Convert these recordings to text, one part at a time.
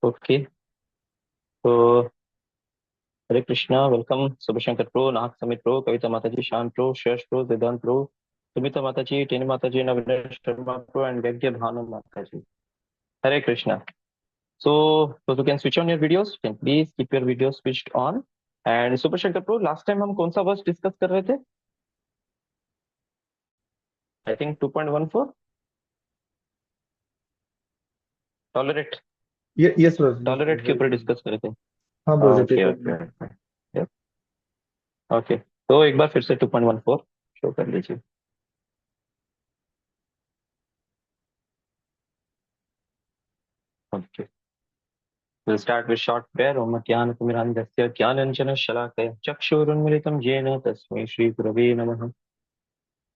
Okay. तो हरे Krishna, welcome. शुभशंकर pro, नाहक समित pro, कविता माता जी, शांत प्रो, श्रेष्ठ प्रो, सिद्धांत प्रो, सुमिता माता जी, टेनी माता जी, नवीन शर्मा प्रो, एंड वैद्य भानु माता जी। हरे Krishna. So, so you can switch on your videos. You can please keep your videos switched on. And Super Shankar Pro, last time हम कौन सा वर्स डिस्कस कर रहे थे? I think 2.14, tolerate. ये यस बस यस टॉलरेट के ऊपर डिस्कस कर रहे थे। हाँ ब्रो रिपीट ओके कर ओके देना। Okay okay. तो एक बार फिर से 2.14 शो कर लीजिए। Okay. We'll start with short prayer. Om Jnana-तिमिरान्धस्य ज्ञानाञ्जनशलाकया चक्षुरुन्मिलितं येन तस्मै श्रीगुरवे नमः।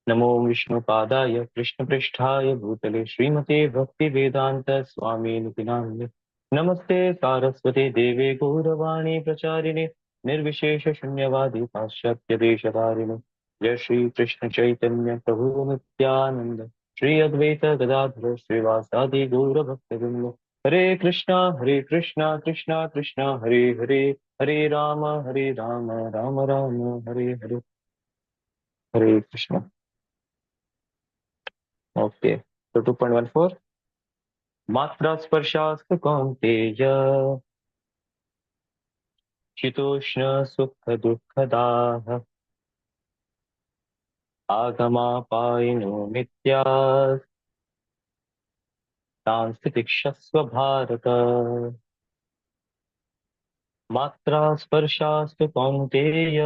नमो विष्णुपादाय कृष्णपृष्ठाय भूतले श्रीमते भक्तिवेदान्त स्वामिनिति नामिने। नमस्ते सारस्वते देवे गौरवाणी प्रचारिणे निर्विशेष शून्यवादी पाश्चात्य देशधारिणे। जय श्री कृष्ण चैतन्य प्रभु नित्यानंद, श्री अद्वैत गदाधर श्रीवासादि गौर भक्तवृंद। हरे कृष्णा कृष्णा कृष्णा हरे हरे, हरे राम राम राम हरे हरे। हरे कृष्णा। ओके। तो 2.14, मात्रा स्पर्शास्तु कौन्तेय शीतोष्ण सुख दुःखदाः आगमापायिनो नित्या सांस्थितिक्षस्व भारत। मात्रा स्पर्शास्तु कौन्तेय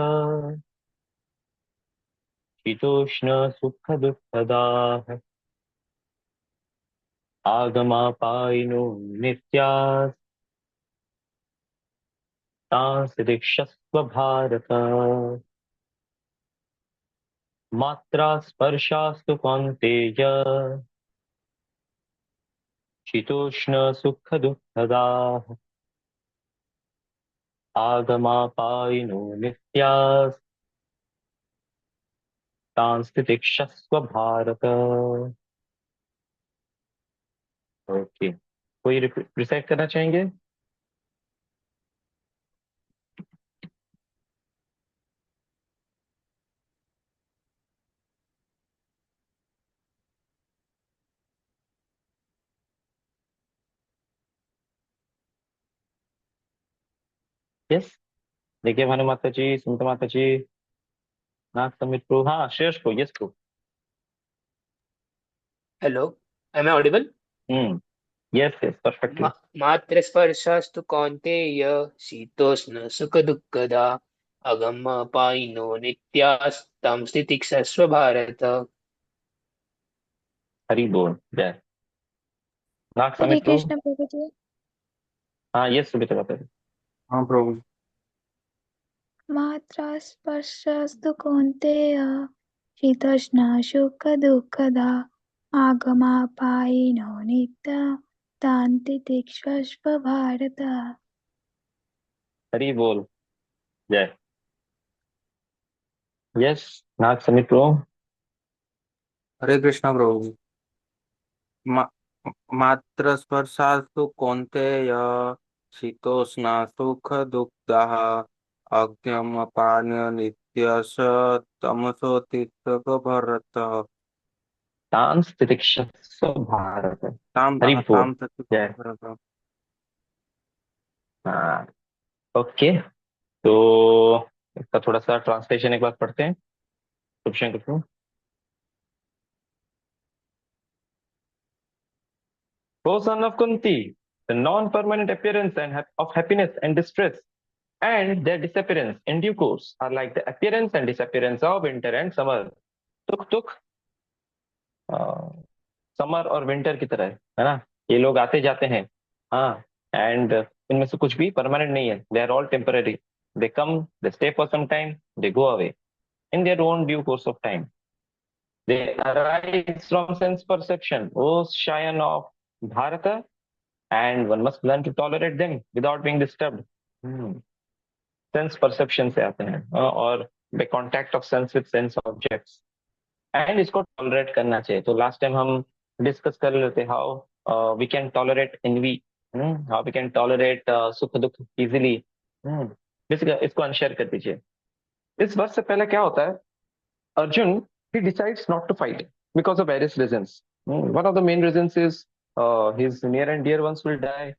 शीतोष्ण सुख दुःखदाः आगमापायिनो नित्या सांस्थितिक्षस्व भारत। मात्रा स्पर्शास्तु कौन्तेय शीतोष्ण सुख दुःखदाः आगमापायिनो नित्याः सांस्थितिक्षस्व भारत। ओके। कोई रिसाइट करना चाहेंगे? यस। देखिए, भानु माता जी, सुमिता माता जी, नाग समित प्रो, हाँ Shreyas pro, yes pro. Hello, am I audible? Hmm. Yes yes, perfectly. मात्र स्पर्शस्तु कौन्तेय शीतोष्ण सुखदुःखदा अगमपायिनो नित्यास्तं स्थितिक्षस्व भारत। हरि बोल जय। नाग हरे समित प्रो। कृष्ण प्रभु जी। हाँ यस, सुमिता माता जी। हाँ प्रभु। मात्रा स्पर्शस्तु कौन्तेय शीतोष्णसुखदुःखदा आगमापायिनो नित्य तान्ति तिष्ठस्व भारत। हरि बोल जय। यस, नाग समित प्रो। हरे कृष्णा प्रभु। मा, मात्र स्पर्शास्तु कौन्तेय शीतोष्ण सुख दुःखदाः अग्न्यपान नित्यश तमसोत्थितः भरत। सांस्थितिक्षस्व भारत। ताम हरि बोल ताम तत्व जय। भरत। हाँ। ओके। तो इसका थोड़ा सा ट्रांसलेशन एक बार पढ़ते हैं। शुभशंकर pro. O son of Kunti, the non-permanent appearance of happiness and distress and their disappearance in due course are like the appearance and disappearance of winter and summer. तुक तुक समर और विंटर की तरह है ना? ये लोग आते जाते हैं। हाँ। एंड इनमें से कुछ भी परमानेंट नहीं है। They are all temporary. They come, they stay for some time, they go away in their own due course of time. They arise from sense perception, O Shayan of Bharata, and one must learn to tolerate them without being disturbed. Sense perception से आते हैं, और by contact of sense with sense objects, and इसको tolerate करना चाहिए। तो last time हम discuss कर लेते how we can tolerate envy, how we can tolerate सुख दुख easily. इसको अनशेयर कर दीजिए. इस वर्ष से पहले क्या होता है? Arjun, he decides not to fight because of various reasons. One of the main reasons is his near and dear ones will die,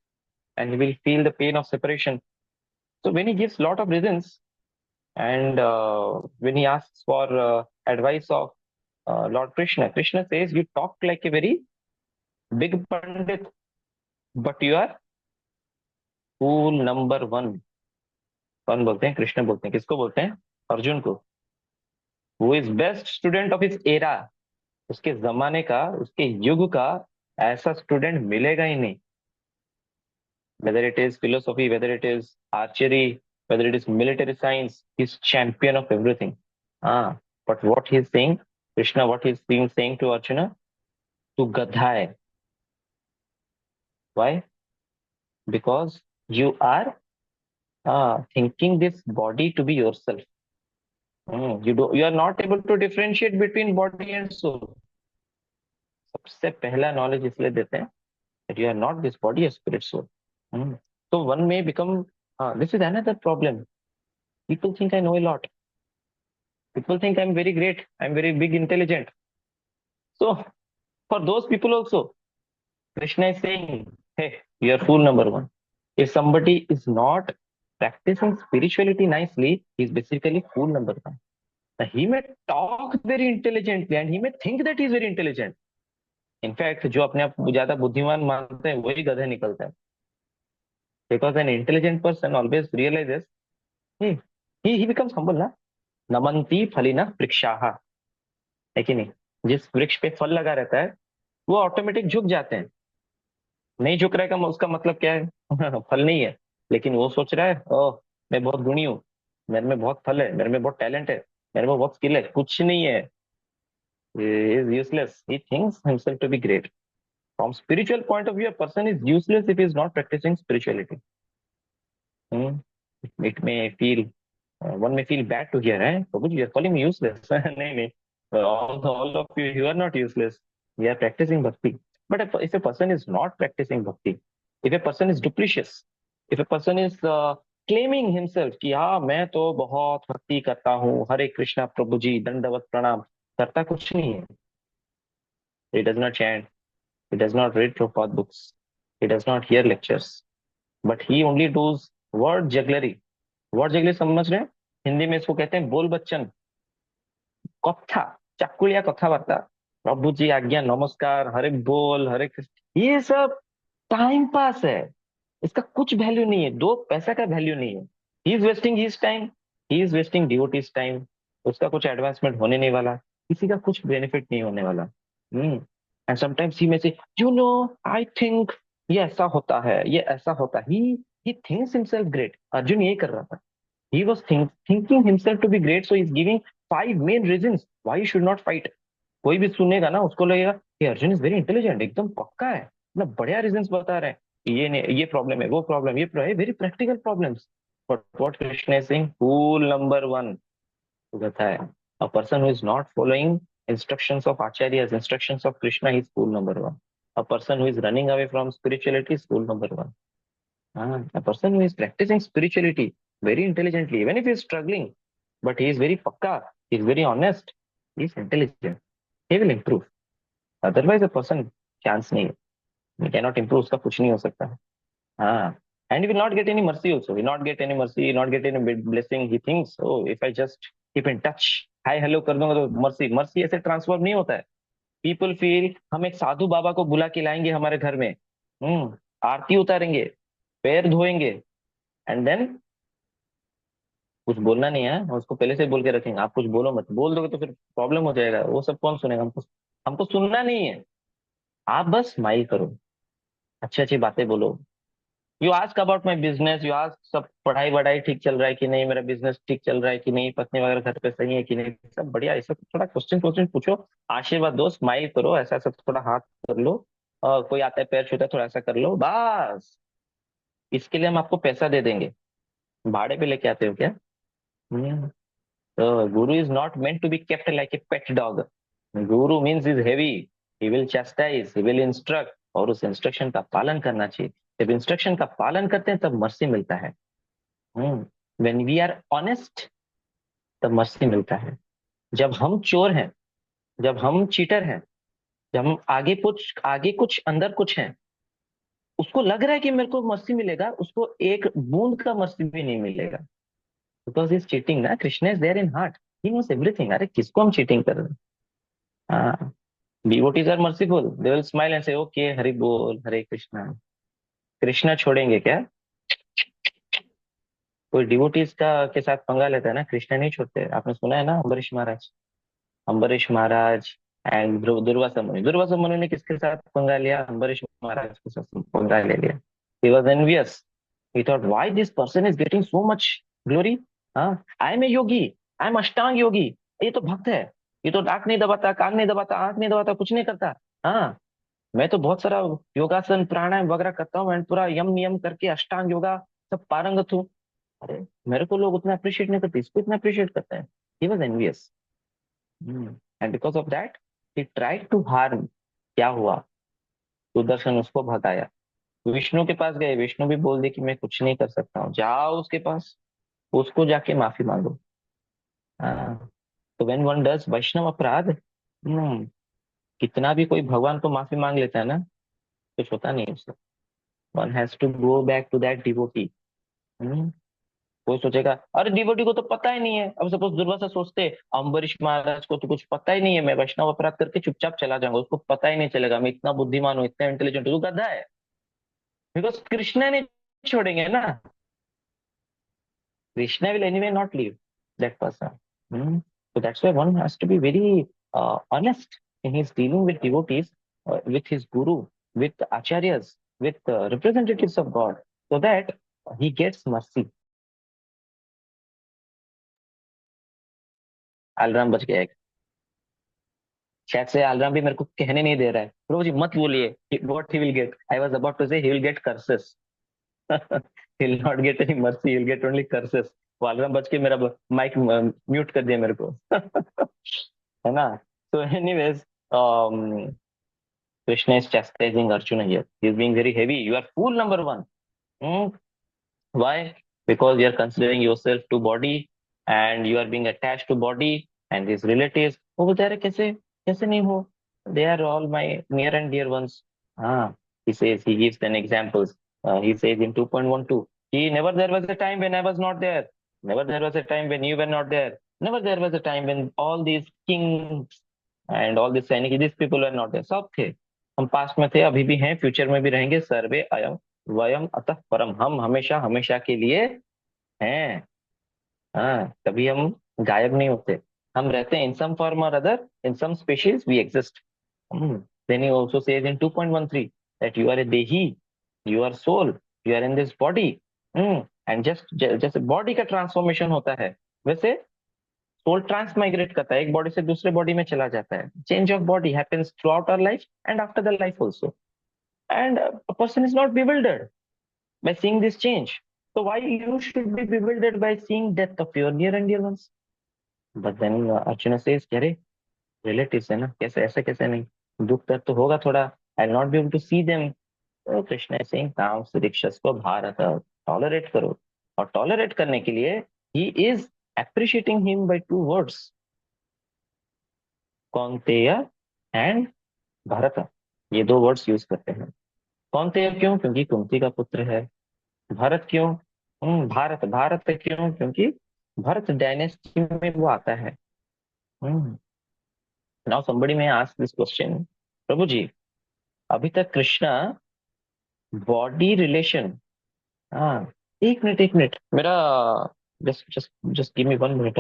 and he will feel the pain of separation. So when he gives lot of reasons, and when he asks for advice of Lord Krishna, Krishna says, "You talk like a very big pandit, but you are fool number one." कौन बोलते हैं? कृष्ण बोलते हैं. किसको बोलते हैं? अर्जुन को. Who is best student of his era? उसके जमाने का, उसके युग का ऐसा स्टूडेंट मिलेगा ही नहीं. Whether it is philosophy, whether it is archery, whether it is military science, he's champion of everything. But what he's saying, Krishna, what he's being saying to Arjuna, tu gadha hai. Why? Because you are thinking this body to be yourself. You are not able to differentiate between body and soul. सबसे पहला knowledge इसलिए देते हैं that you are not this body, a spirit soul. So one may become, this is another problem. People think I know a lot. People think I'm very great. I'm very big intelligent. So for those people also, Krishna is saying, hey, you are fool number one. If somebody is not practicing spirituality nicely, he's basically fool number one. Now, he may talk very intelligently and he may think that he's very intelligent. In fact जो अपने आप को ज्यादा बुद्धिमान मानते हैं वही गधे निकलता है. Because an intelligent person always realises he becomes humble ना. नमंती फलिना वृक्षाः, है कि नहीं? जिस वृक्ष पे फल लगा रहता है वो ऑटोमेटिक झुक जाते हैं. नहीं झुक रहा है उसका मतलब क्या है? फल नहीं है. लेकिन वो सोच रहा है, ओह मैं बहुत गुणी हूँ, मेरे में बहुत फल है, मेरे में बहुत टैलेंट है, मेरे में बहुत स्किल है. कुछ नहीं है. is useless. He thinks himself to be great. From spiritual point of view, a person is useless if he is not practicing spirituality. It may feel, one may feel bad to hear, Prabhuji, you are calling me useless. No. All of you are not useless. We are practicing bhakti. But if a person is not practicing bhakti, if a person is duplicitous, if a person is claiming himself कि हाँ मैं तो बहुत भक्ति करता हूँ, हरे कृष्णा प्रभु जी, दंडवत प्रणाम, करता कुछ नहीं है. He does not chant. He does not read Prabhupada books. He does not hear lectures. But he only does word jugglery. Word jugglery समझ रहे हैं? हिंदी में इसको कहते हैं बोल बच्चन, कथा, चाकुलिया कथावार्ता. प्रभु जी आज्ञा, नमस्कार, हरे बोल, हरे कृष्ण, ये सब टाइम पास है. इसका कुछ वैल्यू नहीं है. 2 पैसा का वैल्यू नहीं है. He is wasting his time, he is wasting devotees time. उसका कुछ एडवांसमेंट होने नहीं वाला, किसी का कुछ बेनिफिट नहीं होने वाला. एंड समटाइम्स ही में से आई थिंक ये ऐसा होता है, ये ऐसा होता है. He thinks himself great. Arjun ये कर रहा था. He was thinking himself to be great, so he is giving 5 main reasons why you should not fight. कोई भी सुनेगा ना उसको लगेगा कि अर्जुन इज वेरी इंटेलिजेंट, एकदम पक्का है, मतलब बढ़िया रीजंस बता रहे हैं. ये प्रॉब्लम है, वो प्रॉब्लम, ये very practical problems. But what Krishna is saying, fool number 1 कहता है. A person who is not following instructions of acharyas, instructions of Krishna, he is fool number 1. A person who is running away from spirituality is fool number 1. A person who is practicing spirituality very intelligently, even if he is struggling, but he is very pakka, he is very honest, he is intelligent, he will improve. Otherwise a person chance नहीं है, he cannot improve, उसका कुछ नहीं हो सकता है. And he will not get any mercy also. He will not get any mercy, not get any blessing. He thinks, oh, if I just keep in touch, hi hello कर दूंगा तो mercy ऐसे ट्रांसफर नहीं होता है. People feel हम एक साधु बाबा को बुला के लाएंगे हमारे घर में, आरती उतारेंगे, पैर धोएंगे, एंड देन कुछ बोलना नहीं है. उसको पहले से बोल के रखेंगे, आप कुछ बोलो मत, बोल दोगे तो फिर प्रॉब्लम हो जाएगा. वो सब कौन सुनेगा? हमको सुनना नहीं है. आप बस स्माइल करो, अच्छी अच्छी बातें बोलो. You ask about my business, you ask सब पढ़ाई वढ़ाई ठीक चल रहा है कि नहीं, मेरा बिजनेस ठीक चल रहा है कि नहीं, पत्नी वगैरह घर पे सही है कि नहीं, सब बढ़िया. ऐसा थोड़ा क्वेश्चन पूछो, आशीर्वाद दो, स्माइल करो, ऐसा सब थोड़ा हाथ कर लो, कोई आता है पैर छूता है थोड़ा ऐसा कर लो, बस. इसके लिए हम आपको पैसा दे देंगे. भाड़े पे लेके आते हो क्या? Guru is not meant to be kept like a pet dog. Guru means is heavy, he will chastise, he will instruct, और उस इंस्ट्रक्शन का पालन करना चाहिए. जब इंस्ट्रक्शन का पालन करते हैं तब मर्सी मिलता है। व्हेन वी आर ऑनेस्ट तब मर्सी मिलता है। जब हम चोर हैं, जब हम चीटर हैं, जब हम आगे कुछ अंदर कुछ है, उसको लग रहा है कि मेरे को मर्सी मिलेगा, उसको एक बूंद का मर्सी भी नहीं मिलेगा, बिकॉज इज चीटिंग ना। Krishna is there in heart, he knows everything. अरे किसको हम चीटिंग कर रहे हैं? हाँ, devotees are merciful, they will smile and say okay Hari बोल हरे कृष्णा। कृष्णा छोड़ेंगे क्या? कोई डिवोटीज का के साथ पंगा लेता है ना, कृष्णा नहीं छोड़ते। आपने सुना है ना, अम्बरीश महाराज, अम्बरीश महाराज एंड दुर्वासा मुनि। दुर्वासा मुनि ने किसके साथ पंगा लिया? अम्बरीश महाराज के साथ पंगा ले लिया। ही was envious. He thought why this person is getting so much glory. हाँ, I M A Yogi, I am अष्टांग योगी, ये तो भक्त है, ये तो नाक नहीं दबाता, कान नहीं दबाता, आंख नहीं दबाता, कुछ नहीं करता। हाँ, मैं तो बहुत सारा योगासन प्राणायाम वगैरह करता हूँ एंड पूरा यम नियम करके अष्टांग योगा सब पारंगत हूँ। अरे मेरे को लोग उतना अप्रिशिएट नहीं करते, इसको इतना अप्रिशिएट करते हैं। He was envious and because of that he tried to harm. क्या हुआ? सुदर्शन उसको भगाया। विष्णु के पास गए, विष्णु भी बोल दे कि मैं कुछ नहीं कर सकता हूँ, जाओ उसके पास, उसको जाके माफी मांगो। हाँ, तो व्हेन वन डज वैष्णव अपराध, कितना भी कोई भगवान को माफी मांग लेता है ना, कुछ होता नहीं है उससे। One has to go back to that devotee. कोई सोचेगा अरे डिवोटी को तो पता ही नहीं है। अब सपोज दुर्वासा सोचते अम्बरीश महाराज को तो कुछ पता ही नहीं है, मैं वैष्णव अपराध करके चुपचाप चला जाऊंगा, उसको पता ही नहीं चलेगा मैं इतना बुद्धिमान हूँ, इतना इंटेलिजेंट हूँ। तो गधा है, बिकॉज कृष्णा ने छोड़ेंगे ना। Krishna will anyway not leave that person. So that's why one has to be very honest in his dealing with devotees, with his guru, with acharyas, with representatives of God, so that he gets mercy. Alarm बज गया है। शायद से alarm भी मेरे को कहने नहीं दे रहा है, प्रभु जी मत बोलिए what he will get. I was about to say he will get curses. He will not get any mercy, he will get only curses. वो अलार्म बज के मेरा माइक म्यूट कर दिया मेरे को। है ना? So anyways, Krishna is chastising Arjuna here. He is being very heavy. You are fool number one. Hmm? Why? Because you are considering yourself to body and you are being attached to body and his relatives. वो बोलते हैं कैसे कैसे नहीं हो? They are all my near and dear ones. Ah, he says, he gives an examples. He says in 2.12, he never there was a time when I was not there. Never there was a time when you were not there. Never there was a time when all these kings and all these सैनिक these people were not there. सब थे, हम past में थे, अभी भी हैं, future में भी रहेंगे। सर्वे अयम वयम अतः परम, हम हमेशा हमेशा के लिए हैं। हाँ, कभी हम गायब नहीं होते, हम रहते हैं इन सम फॉर्म और other, in some species we exist. Then he also says in 2.13 that you are a देही, you are soul, you are in this body. And just जैसे बॉडी का ट्रांसफॉर्मेशन होता है, वैसे सोल ट्रांसमाइग्रेट करता है, एक बॉडी से दूसरे बॉडी में चला जाता है। Change of body happens throughout our life and after the life also. And a person is not bewildered by seeing this change. So why you should be bewildered by seeing death of your near and dear ones? But then Arjuna says, "अरे relatives है ना, कैसे ऐसे कैसे नहीं, दुख दर्द तो होगा थोड़ा, I'll not be able to see them." तो कृष्ण is saying, काम रिक्षस को भारत टॉलरेट करो, और टॉलरेट करने के लिए he is appreciating him by two words, Kaunteya and Bharat. ये दो वर्ड्स यूज करते हैं। कौन्तेय क्यों? क्योंकि कुंती का पुत्र है। भारत क्यों? भारत भारत क्यों? क्योंकि भरत डायनेस्टी में वो आता है। Now somebody may ask this question, Prabhu ji अभी तक कृष्णा बॉडी रिलेशन। हाँ, एक मिनट मेरा, just just just give me 1 minute.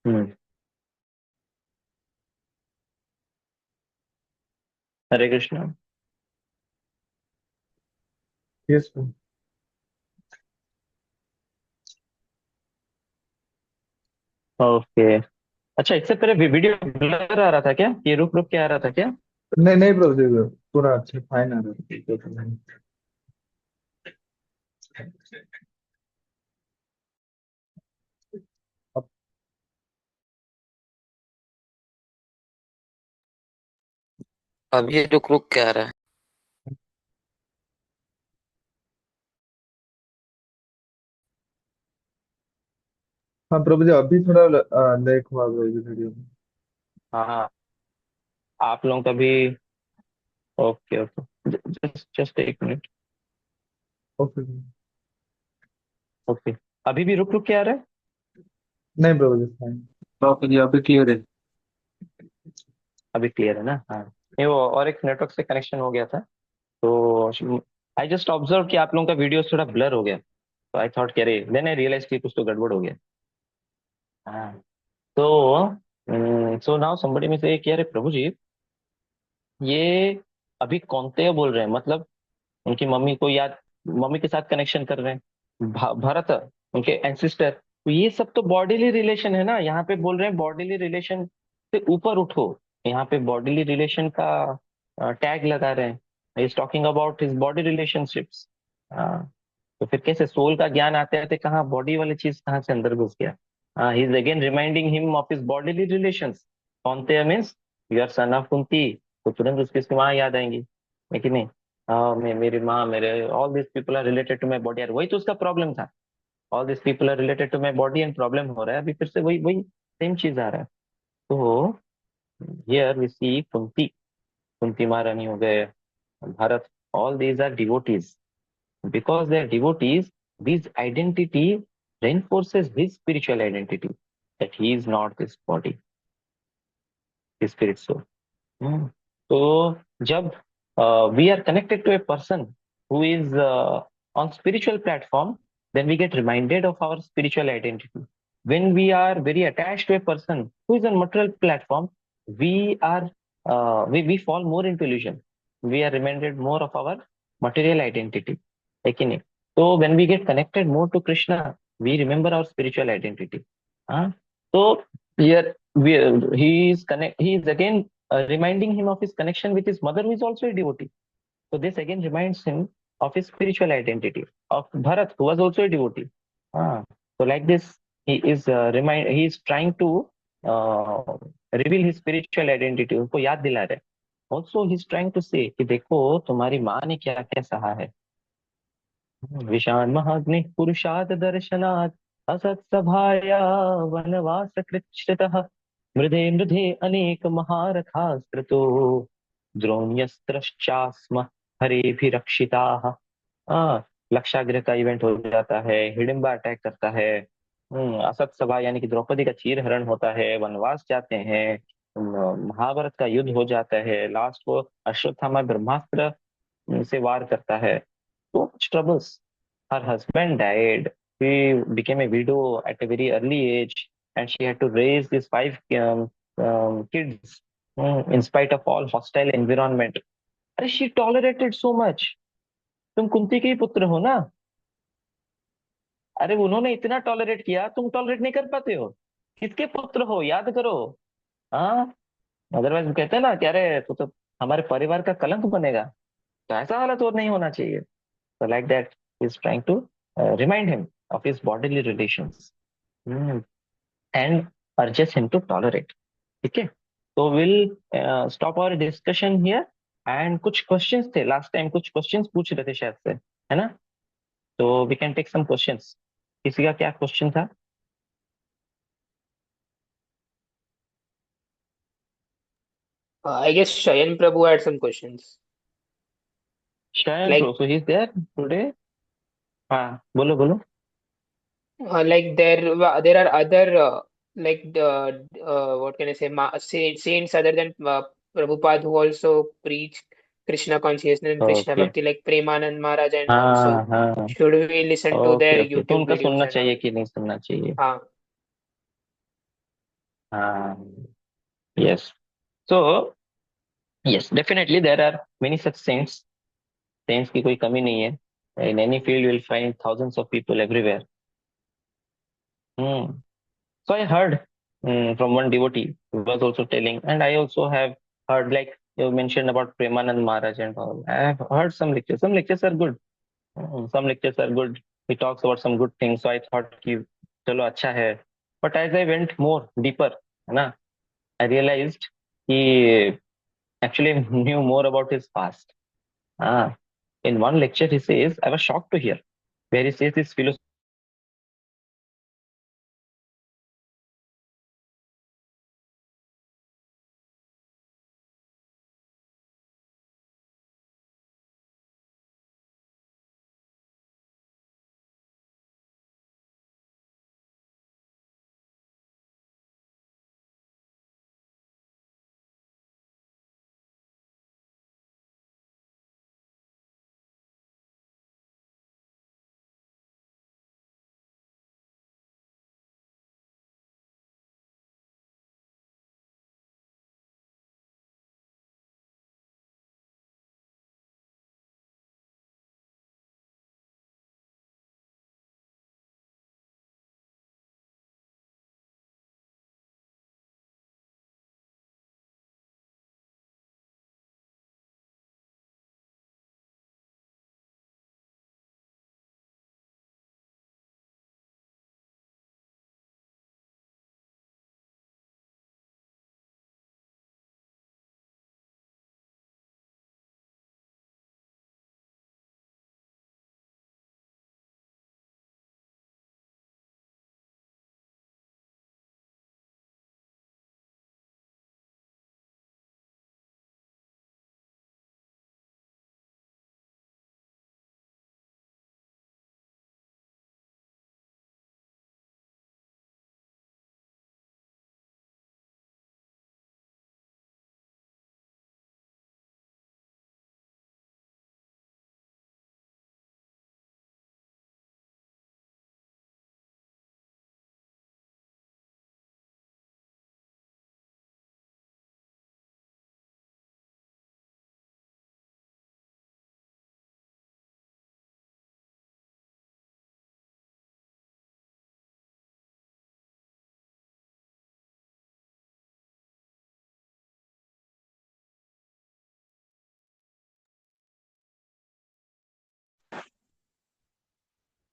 Hmm, Hare Krishna. Yes, Prabhu. Okay, अच्छा इससे पहले वीडियो ब्लर आ रहा था क्या? ये रुक रुक के आ रहा था क्या? नहीं नहीं प्रभु जी, पूरा अच्छा फाइन आ रहा है। अब अब ये रुक रुक क्या आ रहा है? हाँ प्रभु जी, अभी थोड़ा लेट हुआ प्रभु जी वीडियो में। हाँ, आप लोगों का भी। ओके ओके, जस्ट जस्ट एक मिनट। ओके। ओके, अभी भी रुक रुक के आ रहा है। नहीं प्रभु जी, फाइन। बाकी जी अभी क्लियर है। अभी क्लियर है ना? हाँ, ये वो और एक नेटवर्क से कनेक्शन हो गया था, तो आई जस्ट ऑब्जर्व कि आप लोगों का वीडियो थोड़ा ब्लर हो गया, तो आई थॉट कि अरे, देन आई रियलाइज कि कुछ तो गड़बड़ हो गया। हाँ, तो सो नाउ somebody में से कि अरे प्रभु जी, ये अभी कौनते बोल रहे हैं, मतलब उनकी मम्मी को याद, मम्मी के साथ कनेक्शन कर रहे हैं, भरत उनके एंसिस्टर, तो ये सब तो बॉडीली रिलेशन है ना। यहाँ पे बोल रहे हैं बॉडीली रिलेशन से ऊपर उठो, यहाँ पे बॉडीली रिलेशन का टैग लगा रहे हैं। Is talking about his body relationships. तो फिर कैसे सोल का ज्ञान आते आते कहाँ बॉडी वाली चीज कहाँ से अंदर घुस गया? He is again reminding him of his bodily relations. Kaunteya means you are son of Kunti, तो तुरंत उसकी माँ याद आएंगी, है कि नहीं? मेरी माँ, मेरे all this people are related to my body, यार वही तो उसका प्रॉब्लम था। All this people are related to my body and problem हो रहा है, अभी फिर से वही वही सेम चीज आ रहा है। तो here we see Kunti, Kunti महारानी हो गए, Bharat, all these are devotees. Because they are devotees, this identity reinforces his spiritual identity, that he is not this body, his spirit soul. Hmm. So, जब we are connected to a person who is on spiritual platform, then we get reminded of our spiritual identity. When we are very attached to a person who is on material platform, we are we fall more into illusion. We are reminded more of our material identity. है कि नहीं? So when we get connected more to Krishna, we remember our spiritual identity. हाँ, so here he is again reminding him of his connection with his mother, who is also a devotee. So this again reminds him of his spiritual identity of Bharat, who was also a devotee. Ah, so like this, he is trying to uh, reveal his spiritual identity. उनको याद दिला रहे हैं. Also, he is trying to say कि देखो तुम्हारी माँ ने क्या क्या सहा है. विषान महाग्नि पुरुषात् दर्शनात् असत् सभाया वनवास कृच्छ्रितः मृधे मृधे अनेक महारथास्त्रतो द्रोण्यस्त्रश्चास्म हरेभिरक्षिताः। लक्षागृह का इवेंट हो जाता है, हिडिंबा अटैक करता है, असत सभा यानी कि द्रौपदी का चीर हरण होता है, वनवास जाते हैं, महाभारत का युद्ध हो जाता है, लास्ट वो अश्वत्थामा ब्रह्मास्त्र से वार करता है। So much troubles. Her husband died. She became a widow at a very early age, and she had to raise these five kids in spite of all hostile environment. अरे she tolerated so much. तुम कुंती के ही पुत्र हो ना? अरे उन्होंने इतना tolerate किया, तुम टॉलरेट नहीं कर पाते हो? किसके पुत्र हो, याद करो। हाँ, अदरवाइज कहते हैं ना कि अरे तू तो हमारे परिवार का कलंक बनेगा। तो ऐसा हालत और नहीं होना चाहिए। So like that, he's trying to remind him of his bodily relations, and urges him to tolerate. ठीक है? तो we'll stop our discussion here. And कुछ questions थे लास्ट टाइम, कुछ questions पूछ रहे थे शायद से, है ना? तो we can take some questions. किसी का क्या क्वेश्चन था? I guess Shayan Prabhu had some questions. Shayan Like, Pro, so he's there today. हाँ, बोलो बोलो. like there are other like what can I say, saints other than Prabhupada who also preach Krishna consciousness and Krishna okay. bhakti, like Premanand Maharaj and all. So हाँ हाँ. should we listen to okay their okay, तो YouTube उनका videos सुनना and all? चाहिए कि नहीं सुनना चाहिए? हाँ. हाँ. Yes. So yes, definitely there are many such saints. Saints की कोई कमी नहीं है. In any field, you will find thousands of people everywhere. Hmm. So I heard from one devotee who was also telling, and I also have heard, like you mentioned about Premanand Maharaj and all. I have heard some lectures. Some lectures are good. some lectures are good. He talks about some good things, so I thought कि चलो अच्छा है. But as I went more deeper, है ना, I realized he actually knew more about his past. Ah, in one lecture he says, I was shocked to hear, where he says this philosophy.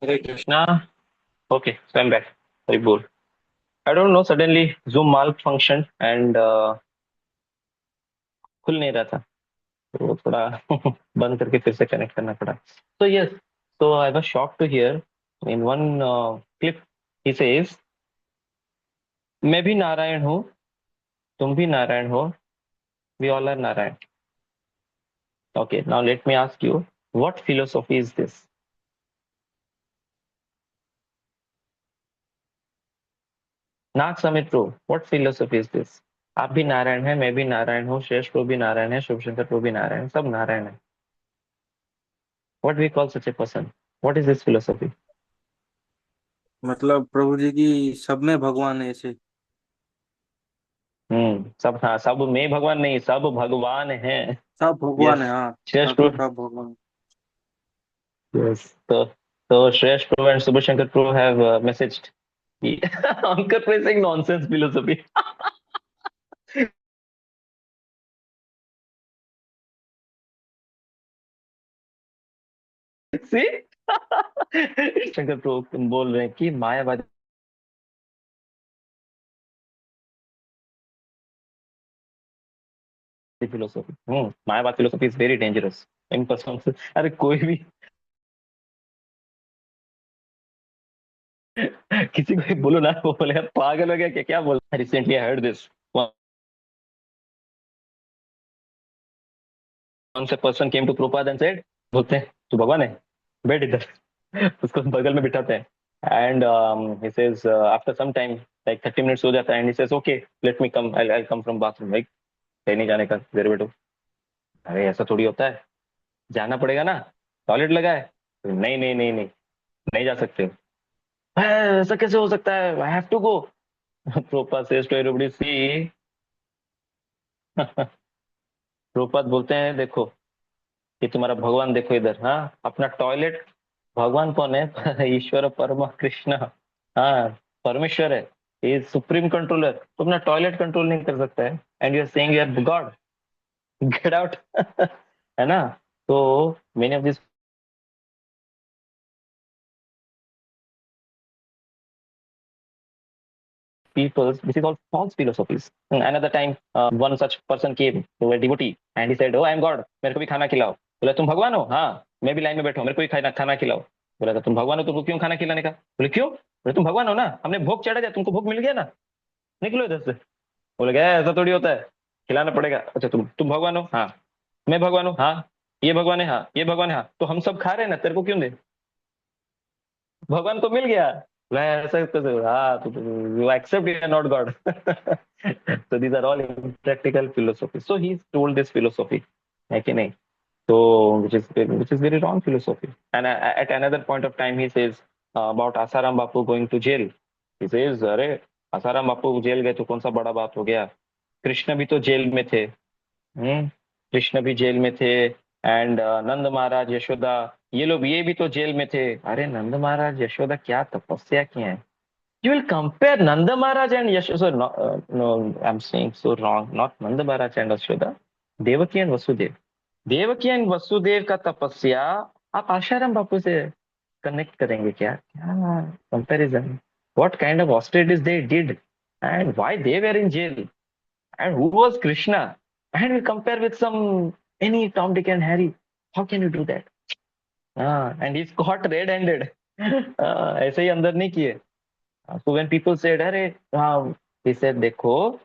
Hare Krishna. Okay, so I'm back. Very bold. I don't know, suddenly Zoom malfunctioned and खुल नहीं रहा था. तो थोड़ा बंद करके फिर से कनेक्ट करना पड़ा. So yes, so I was shocked to hear in one clip he says, मैं भी नारायण हूँ, तुम भी नारायण हो, we all are Narayan. Okay, now let me ask you, what philosophy is this? Nag Samit pro, what philosophy is this? आप भी नारायण हैं, मैं भी नारायण हूँ, श्रेष्ठ प्रो भी नारायण है, शिवशंकर प्रो भी नारायण, सब नारायण है. What we call such a person? What is this philosophy? मतलब प्रभु जी की सब में भगवान है ऐसे। सब, हाँ, सब में भगवान नहीं, सब भगवान हैं. सब भगवान यस, है, हाँ। श्रेष्ठ सब प्रो. सब भगवान। यस, तो श्रेष्ठ प्रो एंड शुभशंकर प्रो हैव messaged कि anchor facing nonsense philosophy. See? Shankar प्रो बोल रहे हैं कि मायावादी फिलोसॉफी, मायावाद philosophy is very dangerous. In person से, अरे कोई भी किसी को भी बोलो ना, वो बोले पागल हो गया क्या, क्या बोल. Recently I heard this. once a person came to Prabhupada and said, बोलते हैं तू भगवान है, बैठ इधर. उसको बगल में बिठाते हैं. And he says after some time, like 30 minutes हो जाता है, and he says okay, let me come, I'll come from bathroom. Like कहीं नहीं जाने का, इधर बैठो. अरे ऐसा थोड़ी होता है, जाना पड़ेगा ना, टॉयलेट लगा है. नहीं नहीं नहीं नहीं, नहीं जा सकते हो. ऐसा कैसे हो सकता है, I have to go. Prabhupada says to everybody, see. Prabhupada बोलते हैं देखो, ये तुम्हारा भगवान देखो इधर, हाँ, अपना टॉयलेट. भगवान कौन है? ईश्वर परम कृष्ण. हाँ, परमेश्वर है, ये सुप्रीम कंट्रोलर. तो अपना टॉयलेट कंट्रोल नहीं कर सकता है, and you are saying you are God. Get out. है ना. तो मैंने of this peoples, this is all false philosophies. Another time, one such person came to a devotee and he said, "Oh, I am God. मेरे को भी खाना खिलाओ." बोला, "तुम भगवान हो?" "हाँ, मैं भी लाइन में बैठा हूँ, मेरे को भी खाना खाना खिलाओ." बोला, "तो तुम भगवान हो, तुमको क्यों खाना खिलाने का?" बोले, "क्यों?" बोले, "तुम भगवान हो ना, हमने भोग चढ़ा दिया, तुमको भोग मिल गया ना, निकलो इधर से." बोले, "क्या ऐसा थोड़ी होता है, खिलाना पड़ेगा." "अच्छा, तुम भगवान हो?" "हाँ." "मैं भगवान हूँ?" "हाँ." "ये भगवान है?" "हाँ." "ये भगवान है?" "हाँ." "तो हम सब खा रहे हैं ना, तेरे को क्यों दे, भगवान को मिल गया." मैं ऐसा कैसे, हाँ, तो you accept you are not God. So these are all impractical philosophy. So he's told this philosophy, है कि नहीं? So which is very wrong philosophy. And at another point of time he says about Asaram Bapu going to jail. He says, अरे Asaram Bapu jail गए तो कौन सा बड़ा बात हो गया, कृष्ण भी तो जेल में थे. कृष्ण भी जेल में थे, एंड नंद महाराज यशोदा, ये भी तो जेल में थे. अरे नंद महाराज यशोदा क्या तपस्या किए हैं. You will compare Nanda Maharaj and Yashoda. No, no, I'm saying so wrong. Not Nanda Maharaj and Yashoda. Devaki and Vasudev. Devaki and Vasudev का तपस्या आप आशाराम बापू से कनेक्ट करेंगे क्या? क्या comparison? What kind of austerities they did and why they were in jail and who was Krishna and we compare with some any Tom Dick and Harry. How can you do that? And he got red handed. ऐसे ही अंदर नहीं किए. So when people said, अरे हाँ, he said, देखो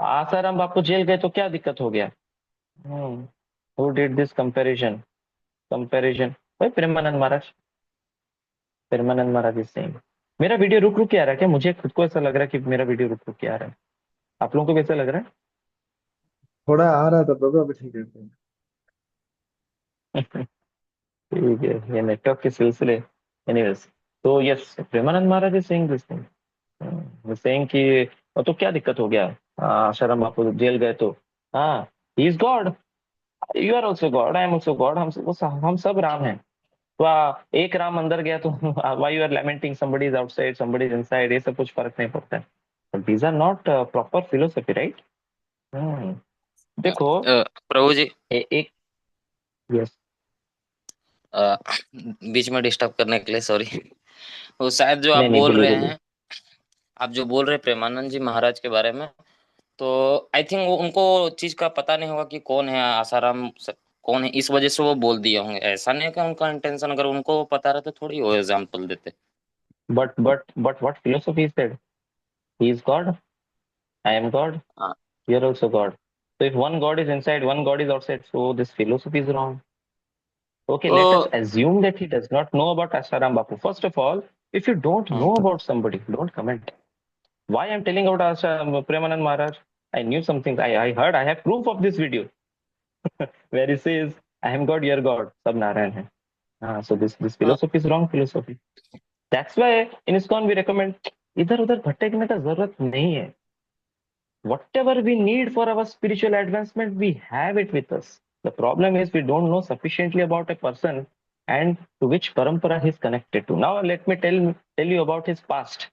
Asaram Bapu jail गए तो क्या दिक्कत हो गया? Who did this comparison? भाई प्रेमानंद महाराज. Premanand Maharaj is saying. मेरा वीडियो रुक रुक के आ रहा है क्या? मुझे खुद को ऐसा लग रहा है कि मेरा वीडियो रुक रुक के आ रहा है. आप लोगों को कैसा लग रहा थोड़ा आ रहा था प्रभु, अभी ठीक है। है? ठीक है, ये नेटवर्क के सिलसिले. एनीवेज, तो yes, Premanand Maharaj is saying this thing, saying कि तो क्या दिक्कत हो गया, आसाराम बापू जेल गए तो. हाँ, he is God, you are also God, I am also God, हम सब राम हैं. तो एक राम अंदर गया तो why you are lamenting somebody is outside somebody is inside, ये सब कुछ फर्क नहीं पड़ता है. But these are not proper philosophy, right? देखो प्रभु जी, एक, यस, अ, बीच में डिस्टर्ब करने के लिए सॉरी. वो शायद जो आप नहीं नहीं, बोल बोलिए रहे बोलिए. हैं, आप जो बोल रहे हैं प्रेमानंद जी महाराज के बारे में, तो आई थिंक वो उनको चीज का पता नहीं होगा कि कौन है आसाराम कौन है, इस वजह से वो बोल दिए होंगे. ऐसा नहीं है कि उनका इंटेंशन, अगर उनको पता रहता तो थोड़ी वो एग्जाम्पल देते. But what philosophy said? He is God, I am God, हाँ. you are also God. So if one God is inside, one God is outside, so this philosophy is wrong. Okay, let us तो assume that he does not know about Asaram Bapu. First of all, if you don't हाँ, know about somebody, don't comment. Why I'm telling about Premanand Maharaj? I knew something. I heard. I have proof of this video where he says, "I am God, you are God." Sab Narayan hai. So this हाँ, philosophy is wrong philosophy. That's why in ISKCON we recommend इधर उधर भटकने का जरूरत नहीं है. Whatever we need for our spiritual advancement, we have it with us. The problem is we don't know sufficiently about a person and to which parampara he is connected to. Now let me tell you about his past.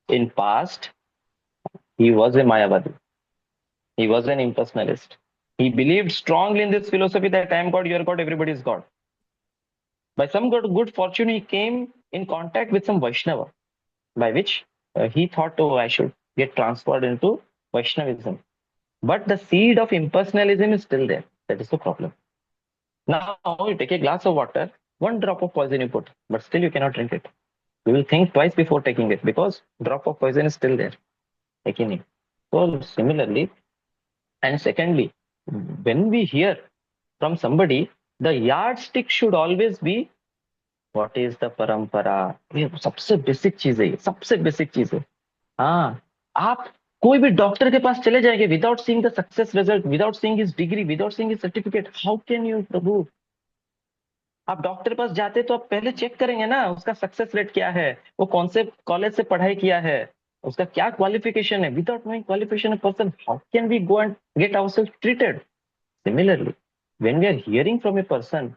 In past, he was a Mayavadi. He was an impersonalist. He believed strongly in this philosophy that I am God, you are God, everybody is God. By some good fortune, he came in contact with some Vaishnava, by which he thought, oh, I should get transferred into Vaishnavism. But the seed of impersonalism is still there. That is the problem. Now you take a glass of water, one drop of poison you put, but still you cannot drink it. You will think twice before taking it because drop of poison is still there. Okay? So similarly, and secondly, when we hear from somebody, the yardstick should always be what is the parampara. ये सबसे basic चीज है, ये सबसे basic चीज है. हाँ, आप कोई भी डॉक्टर के पास चले जाएंगे without seeing the success result, without seeing his degree, without seeing his certificate, how can you Prabhu? आप डॉक्टर के पास जाते तो आप पहले चेक करेंगे ना उसका सक्सेस रेट क्या है, वो कौन से कॉलेज से पढ़ाई किया है, उसका क्या क्वालिफिकेशन है. Without knowing qualification of person, how can we go and get ourselves treated? Similarly, when we are hearing from a person,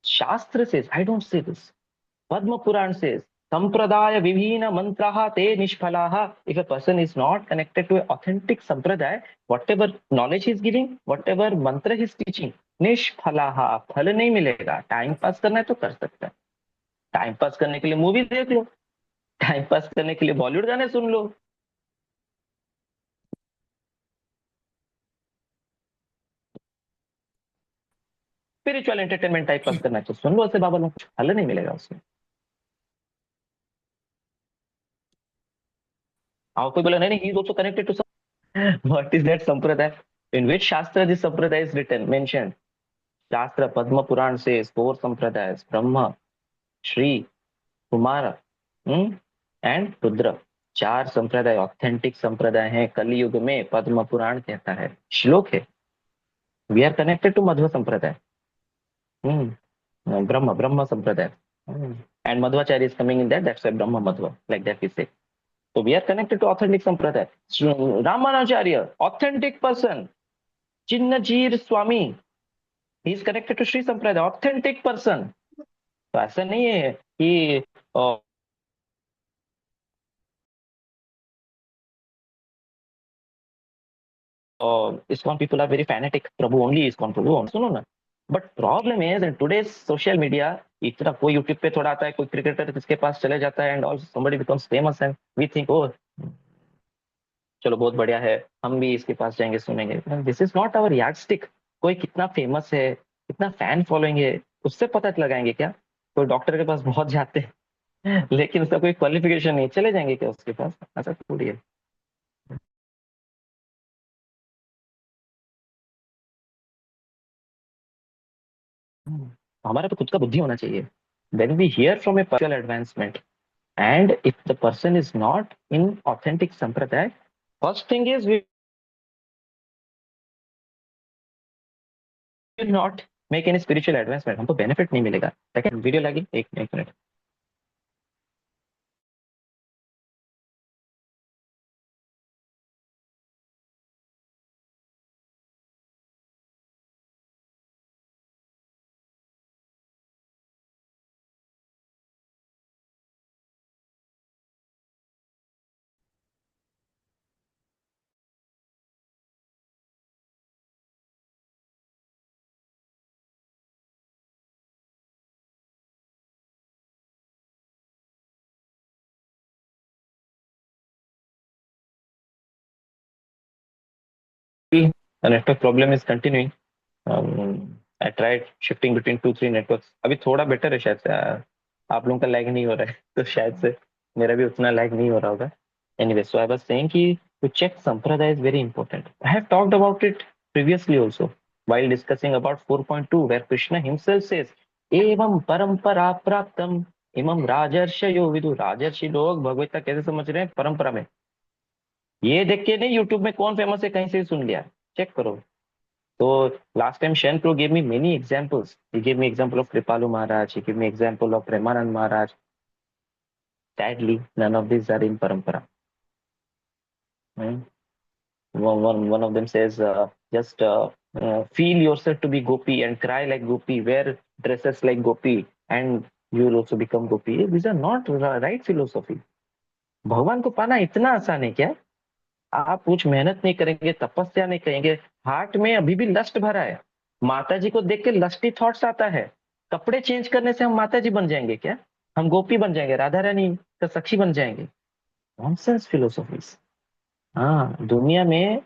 Shastra says, I don't say this, Padma Puran says, Sampradaya Vivhina Mantraha Te Nishphalaha. If a person is not connected to an authentic Sampradaya, whatever knowledge he is giving, whatever mantra he is teaching, Nishphalaha, फल नहीं मिलेगा. Time pass करना है तो कर सकता है, time pass करने के लिए मूवी देख लो, टाइम पास करने के लिए बॉलीवुड गाने सुन लो। स्पिरिचुअल एंटरटेनमेंट टाइप पास करना है तो सुन लो ऐसे बाबा लोग, हल नहीं मिलेगा उसमें। और कोई बोला नहीं नहीं, he is also connected to what is that संप्रदाय, इन विच शास्त्र दिस संप्रदाय इज रिटन मेंशन। शास्त्र पद्म पुराण से फोर संप्रदाय, ब्रह्म, श्री, कुमार एंड रुद्र, चार संप्रदाय ऑथेंटिक संप्रदाय हैं कलयुग में, पद्म पुराण कहता है, श्लोक है। वी आर कनेक्टेड टू मध्व संप्रदाय, ब्रह्म ब्रह्म संप्रदाय, and Madhvacharya is coming in that, that's why Brahma Madhva, like that we से। So we are connected to authentic sampradaya. Ramanacharya, authentic person. Chinnajir Swami, he is connected to Sri Sampradaya, authentic person. तो ऐसा नहीं है कि ISKCON people are very fanatic, Prabhu only ISKCON, Prabhu only, सुनो ना। But problem is in today's social media, इतना कोई YouTube पे थोड़ा आता है, कोई क्रिकेटर किसके पास चले जाता है and also somebody becomes famous and we think, oh चलो बहुत बढ़िया है, हम भी इसके पास जाएंगे सुनेंगे। This is not our yardstick. कोई कितना फेमस है, कितना फैन फॉलोइंग है, उससे पता लगाएंगे क्या? कोई डॉक्टर के पास बहुत जाते हैं लेकिन उसका कोई क्वालिफिकेशन नहीं, चले जाएंगे क्या उसके पास? ऐसा थोड़ी है। हमारे पे खुद का बुद्धि होना चाहिए। When we hear from a personal advancement and if the person is not in authentic sampradaya, first thing is we will not make any spiritual advancement, हमको benefit नहीं मिलेगा। सेकंड वीडियो लगी, एक minute. The network problem is continuing. I tried shifting between 2-3 networks. अभी थोड़ा better है शायद से, आप लोगों का लैग नहीं हो रहा है तो शायद से मेरा भी उतना लैग नहीं हो रहा होगा। Anyway, so I was saying कि to check sampradaya is very important. I have talked about it previously also while discussing about 4.2 where Krishna himself says एवं परंपरा प्राप्तम इमं राजर्षयो विदु। राजर्षि लोग भगवत कैसे समझ रहे हैं? परंपरा में। ये देख के नहीं यूट्यूब में कौन फेमस है कहीं से सुन लिया, चेक करो। So last time Shen Pro gave me many examples. He gave me example of Kripalu Maharaj. He gave me example of Premanand Maharaj. Sadly, none of these are in Parampara. One of them says, just feel yourself to be Gopi and cry like Gopi, wear dresses like Gopi, and you will also become Gopi. These are not right philosophy. भगवान को पाना इतना आसान है क्या? आप कुछ मेहनत नहीं करेंगे, तपस्या नहीं करेंगे, हार्ट में अभी भी लस्ट भरा है, माता जी को देख के लस्टी थॉट्स आता है, कपड़े चेंज करने से हम माता जी बन जाएंगे क्या? हम गोपी बन जाएंगे, राधा रानी का सखी बन जाएंगे? Nonsense philosophies. हाँ, दुनिया में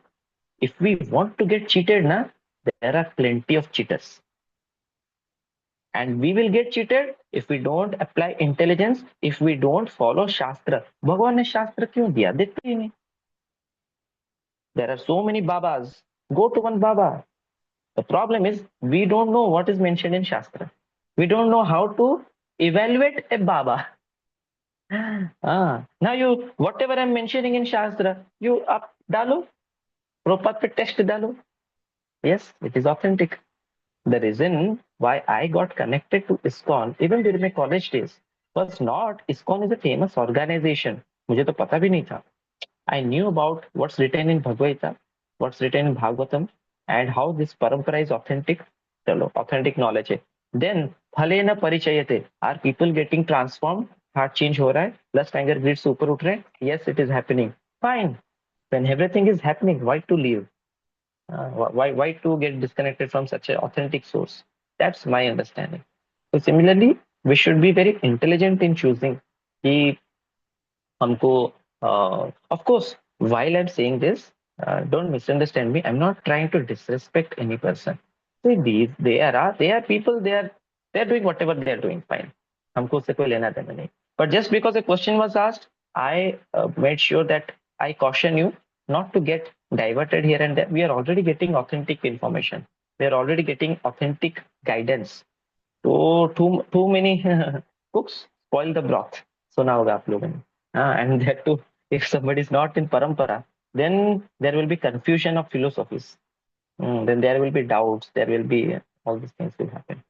if we want to get cheated ना, there are plenty of cheaters and we will get cheated if we don't apply intelligence, if we don't follow shastra. भगवान ने शास्त्र क्यों दिया? देते ही नहीं। There are so many Babas. Go to one Baba. The problem is we don't know what is mentioned in Shastra. We don't know how to evaluate a Baba. Now you, whatever I'm mentioning in Shastra, you up dalo, Prabhupada pe test dalo. Yes, it is authentic. The reason why I got connected to ISKCON even during my college days was not ISKCON is a famous organization. मुझे तो पता भी नहीं था. I knew about what's written in Bhagavad Gita, what's written in Bhagavatam, and how this parampara is authentic. चलो, authentic knowledge है. Then फले न परिचयते. Are people getting transformed? Heart change हो रहा है, lust anger greed से ऊपर उठ रहे हैं? Yes, it is happening. Fine. When everything is happening, why to leave? Why to get disconnected from such an authentic source? That's my understanding. So similarly, we should be very intelligent in choosing कि हमको of course, while I'm saying this, don't misunderstand me. I'm not trying to disrespect any person. See, they are people. They are doing whatever they are doing. Fine. हमको उससे कोई लेना देना नहीं. But just because a question was asked, I made sure that I caution you not to get diverted here and there. We are already getting authentic information. We are already getting authentic guidance. तो too many cooks spoil the broth. सुना होगा आप लोगों ने. And that too, if somebody is not in parampara, then there will be confusion of philosophies. Then there will be doubts. There will be all these things will happen.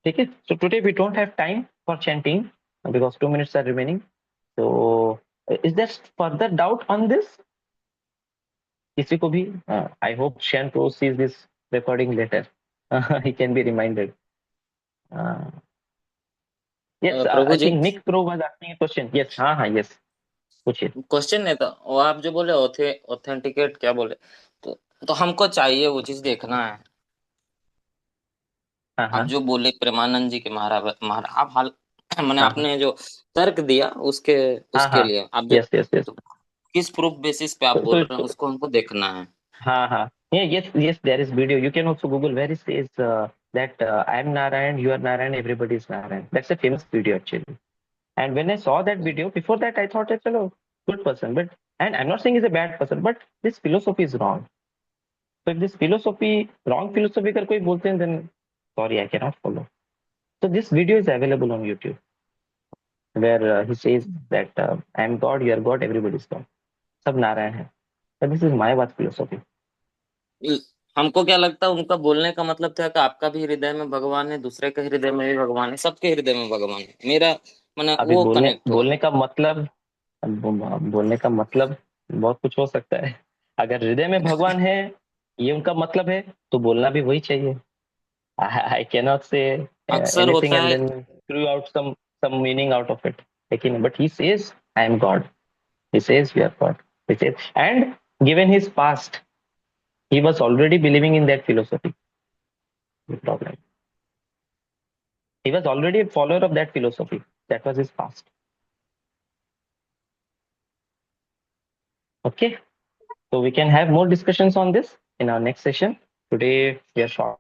Okay. So today we don't have time for chanting because 2 minutes are remaining. So is there further doubt on this? किसी को भी? I hope Shan Pro sees this recording later. He can be reminded. Yes, प्रभु I जी, think Nick Pro was asking a question. Yes, हाँ, yes. पूछिए. Question नहीं था वो, आप जो बोले ऑथेंटिकेट क्या बोले, तो हमको चाहिए वो चीज देखना है। हाँ, आप हाँ, जो बोले प्रेमानंद जी के महाराज आप हाल मैंने हाँ, आपने जो तर्क दिया उसके हाँ, उसके हाँ. लिए आप जो Yes, yes, yes. तो किस प्रूफ बेसिस पे आप बोल रहे हैं उसको हमको देखना है। हाँ, हाँ. Yeah, yes, yes. There is video. You can also Google where it says that I am Narayan, you are Narayan, everybody is Narayan. That's a famous video actually. And when I saw that video, before that I thought, hello, good person. But and I'm not saying he's a bad person, but this philosophy is wrong. So if this philosophy, wrong philosophy अगर कोई बोलते हैं, then sorry, I cannot follow. So this video is available on YouTube where he says that I am God, you are God, everybody is God. सब नारायण है. So this is Mayavad philosophy. हमको क्या लगता है उनका बोलने का मतलब था कि आपका भी हृदय में भगवान है, दूसरे के हृदय में भी भगवान है, सबके हृदय में भगवान है। मेरा मैंने अभी वो बोलने कनेक्ट हुआ। बोलने का मतलब बोलने का मतलब बहुत कुछ हो सकता है. अगर हृदय में भगवान है, ये उनका मतलब है, तो बोलना भी वही चाहिए. I cannot say अक्सर anything होता and है then screw out some meaning out of it. लेकिन but he says I am God. He says we are God. He says, and given his past, he was already believing in that philosophy. No problem. He was already a follower of that philosophy. That was his past. Okay. So we can have more discussions on this in our next session. Today we are short.